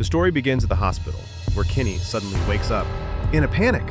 story begins at the hospital, where Kinney suddenly wakes up in a panic.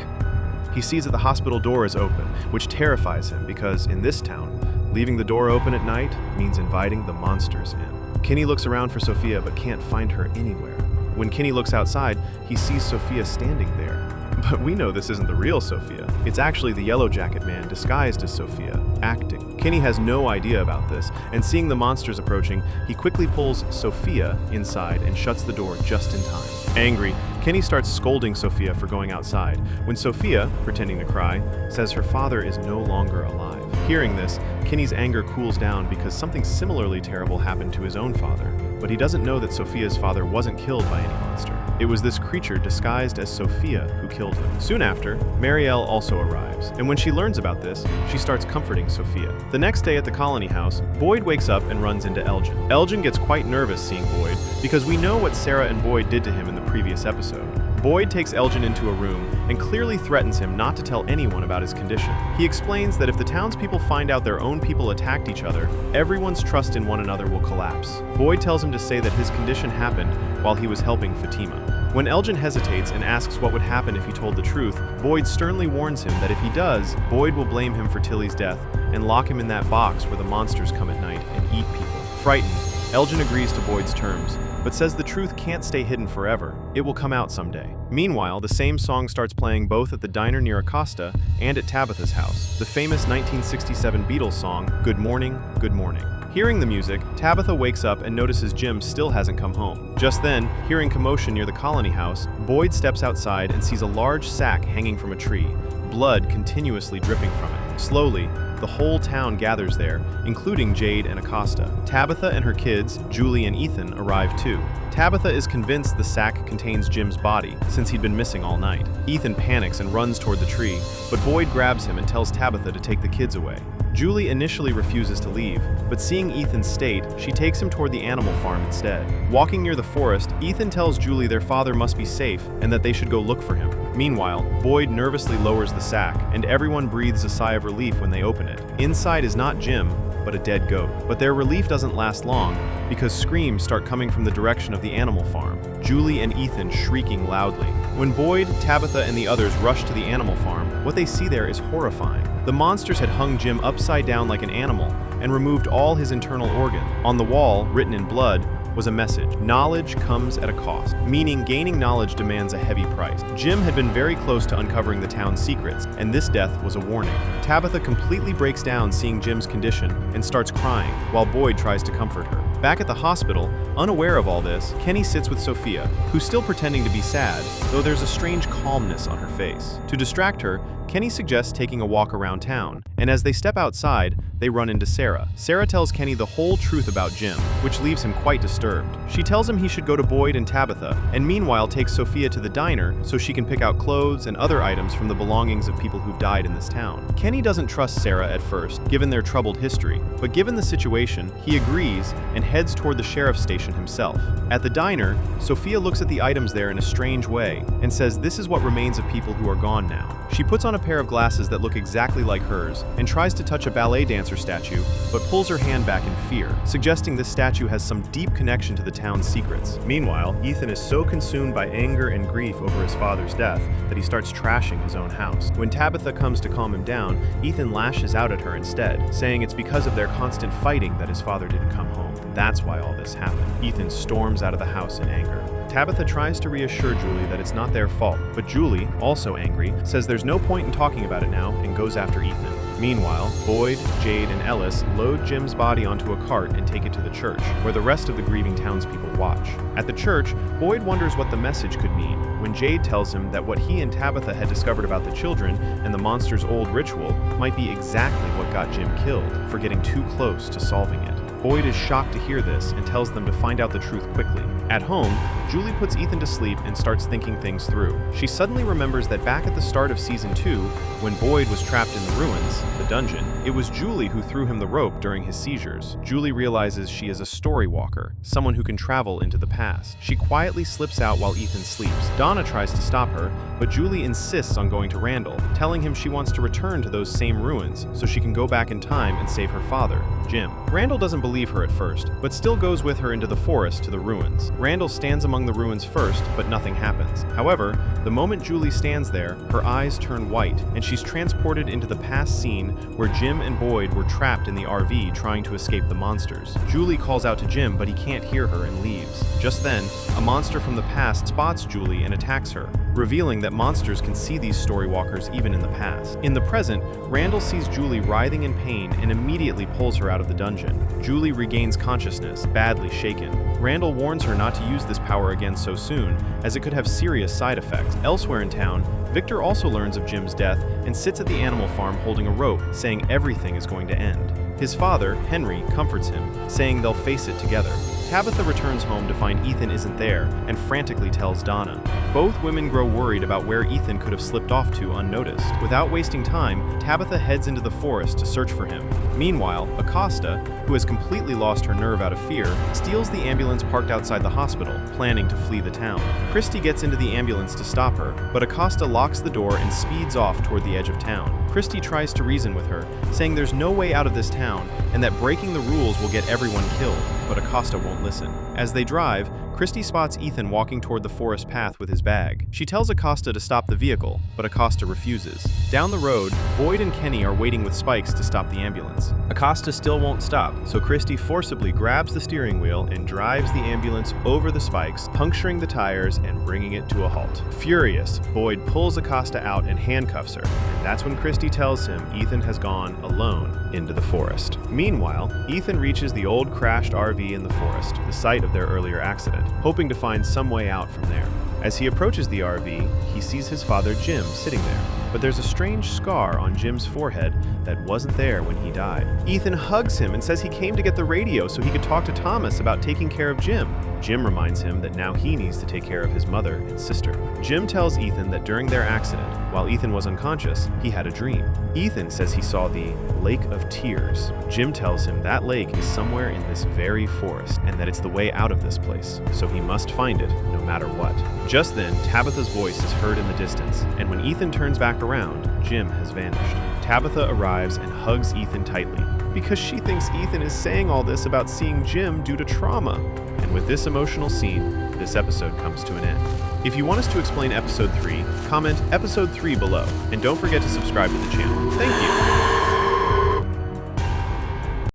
He sees that the hospital door is open, which terrifies him because in this town, leaving the door open at night means inviting the monsters in. Kinney looks around for Sophia but can't find her anywhere. When Kinney looks outside, he sees Sophia standing there. But we know this isn't the real Sophia. It's actually the Yellow Jacket Man disguised as Sophia, acting. Kinney has no idea about this, and seeing the monsters approaching, he quickly pulls Sophia inside and shuts the door just in time. Angry, Kinney starts scolding Sophia for going outside, when Sophia, pretending to cry, says her father is no longer alive. Hearing this, Kinney's anger cools down because something similarly terrible happened to his own father, but he doesn't know that Sophia's father wasn't killed by any monster. It was this creature disguised as Sophia who killed him. Soon after, Marielle also arrives, and when she learns about this, she starts comforting Sophia. The next day at the colony house, Boyd wakes up and runs into Elgin. Elgin gets quite nervous seeing Boyd because we know what Sarah and Boyd did to him in the previous episode. Boyd takes Elgin into a room and clearly threatens him not to tell anyone about his condition. He explains that if the townspeople find out their own people attacked each other, everyone's trust in one another will collapse. Boyd tells him to say that his condition happened while he was helping Fatima. When Elgin hesitates and asks what would happen if he told the truth, Boyd sternly warns him that if he does, Boyd will blame him for Tilly's death and lock him in that box where the monsters come at night and eat people. Frightened, Elgin agrees to Boyd's terms, but says the truth can't stay hidden forever. It will come out someday. Meanwhile, the same song starts playing both at the diner near Acosta and at Tabitha's house, the famous 1967 Beatles song, Good Morning, Good Morning. Hearing the music, Tabitha wakes up and notices Jim still hasn't come home. Just then, hearing commotion near the colony house, Boyd steps outside and sees a large sack hanging from a tree, blood continuously dripping from it. Slowly, the whole town gathers there, including Jade and Acosta. Tabitha and her kids, Julie and Ethan, arrive too. Tabitha is convinced the sack contains Jim's body, since he'd been missing all night. Ethan panics and runs toward the tree, but Boyd grabs him and tells Tabitha to take the kids away. Julie initially refuses to leave, but seeing Ethan's state, she takes him toward the animal farm instead. Walking near the forest, Ethan tells Julie their father must be safe and that they should go look for him. Meanwhile, Boyd nervously lowers the sack, and everyone breathes a sigh of relief when they open it. Inside is not Jim, but a dead goat. But their relief doesn't last long, because screams start coming from the direction of the animal farm, Julie and Ethan shrieking loudly. When Boyd, Tabitha, and the others rush to the animal farm, what they see there is horrifying. The monsters had hung Jim upside down like an animal and removed all his internal organ. On the wall, written in blood, was a message: knowledge comes at a cost, meaning gaining knowledge demands a heavy price. Jim had been very close to uncovering the town's secrets, and this death was a warning. Tabitha completely breaks down seeing Jim's condition and starts crying, while Boyd tries to comfort her. Back at the hospital, unaware of all this, Kenny sits with Sophia, who's still pretending to be sad, though there's a strange calmness on her face. To distract her, Kenny suggests taking a walk around town, and as they step outside, they run into Sarah. Sarah tells Kenny the whole truth about Jim, which leaves him quite disturbed. She tells him he should go to Boyd and Tabitha, and meanwhile takes Sophia to the diner so she can pick out clothes and other items from the belongings of people who've died in this town. Kenny doesn't trust Sarah at first, given their troubled history, but given the situation, he agrees and heads toward the sheriff's station himself. At the diner, Sophia looks at the items there in a strange way and says this is what remains of people who are gone now. She puts on a pair of glasses that look exactly like hers and tries to touch a ballet dancer statue, but pulls her hand back in fear, suggesting this statue has some deep connection to the town's secrets. Meanwhile, Ethan is so consumed by anger and grief over his father's death that he starts trashing his own house. When Tabitha comes to calm him down, Ethan lashes out at her instead, saying it's because of their constant fighting that his father didn't come home. That's why all this happened. Ethan storms out of the house in anger. Tabitha tries to reassure Julie that it's not their fault, but Julie, also angry, says there's no point in talking about it now and goes after Ethan. Meanwhile, Boyd, Jade, and Ellis load Jim's body onto a cart and take it to the church, where the rest of the grieving townspeople watch. At the church, Boyd wonders what the message could mean, when Jade tells him that what he and Tabitha had discovered about the children and the monster's old ritual might be exactly what got Jim killed, for getting too close to solving it. Boyd is shocked to hear this and tells them to find out the truth quickly. At home, Julie puts Ethan to sleep and starts thinking things through. She suddenly remembers that back at the start of season 2, when Boyd was trapped in the ruins, the dungeon, it was Julie who threw him the rope during his seizures. Julie realizes she is a story walker, someone who can travel into the past. She quietly slips out while Ethan sleeps. Donna tries to stop her, but Julie insists on going to Randall, telling him she wants to return to those same ruins so she can go back in time and save her father, Jim. Randall doesn't believe her at first, but still goes with her into the forest to the ruins. Randall stands among the ruins first, but nothing happens. However, the moment Julie stands there, her eyes turn white, and she's transported into the past scene where Jim and Boyd were trapped in the RV trying to escape the monsters. Julie calls out to Jim, but he can't hear her and leaves. Just then, a monster from the past spots Julie and attacks her, revealing that monsters can see these storywalkers even in the past. In the present, Randall sees Julie writhing in pain and immediately pulls her out of the dungeon. Julie regains consciousness, badly shaken. Randall warns her not to use this power again so soon, as it could have serious side effects. Elsewhere in town, Victor also learns of Jim's death and sits at the animal farm holding a rope, saying everything is going to end. His father, Henry, comforts him, saying they'll face it together. Tabitha returns home to find Ethan isn't there and frantically tells Donna. Both women grow worried about where Ethan could have slipped off to unnoticed. Without wasting time, Tabitha heads into the forest to search for him. Meanwhile, Acosta, who has completely lost her nerve out of fear, steals the ambulance parked outside the hospital, planning to flee the town. Christy gets into the ambulance to stop her, but Acosta locks the door and speeds off toward the edge of town. Christy tries to reason with her, saying there's no way out of this town and that breaking the rules will get everyone killed, but Acosta won't listen. As they drive, Christy spots Ethan walking toward the forest path with his bag. She tells Acosta to stop the vehicle, but Acosta refuses. Down the road, Boyd and Kenny are waiting with spikes to stop the ambulance. Acosta still won't stop, so Christy forcibly grabs the steering wheel and drives the ambulance over the spikes, puncturing the tires and bringing it to a halt. Furious, Boyd pulls Acosta out and handcuffs her, and that's when Christy tells him Ethan has gone alone into the forest. Meanwhile, Ethan reaches the old crashed RV in the forest, the site of their earlier accident, hoping to find some way out from there. As he approaches the RV, he sees his father Jim sitting there, but there's a strange scar on Jim's forehead that wasn't there when he died. Ethan hugs him and says he came to get the radio so he could talk to Thomas about taking care of Jim. Jim reminds him that now he needs to take care of his mother and sister. Jim tells Ethan that during their accident, while Ethan was unconscious, he had a dream. Ethan says he saw the Lake of Tears. Jim tells him that lake is somewhere in this very forest and that it's the way out of this place, so he must find it no matter what. Just then, Tabitha's voice is heard in the distance, and when Ethan turns back around, Jim has vanished. Tabitha arrives and hugs Ethan tightly, because she thinks Ethan is saying all this about seeing Jim due to trauma. And with this emotional scene, this episode comes to an end. If you want us to explain episode 3, comment episode 3 below, and don't forget to subscribe to the channel. Thank you!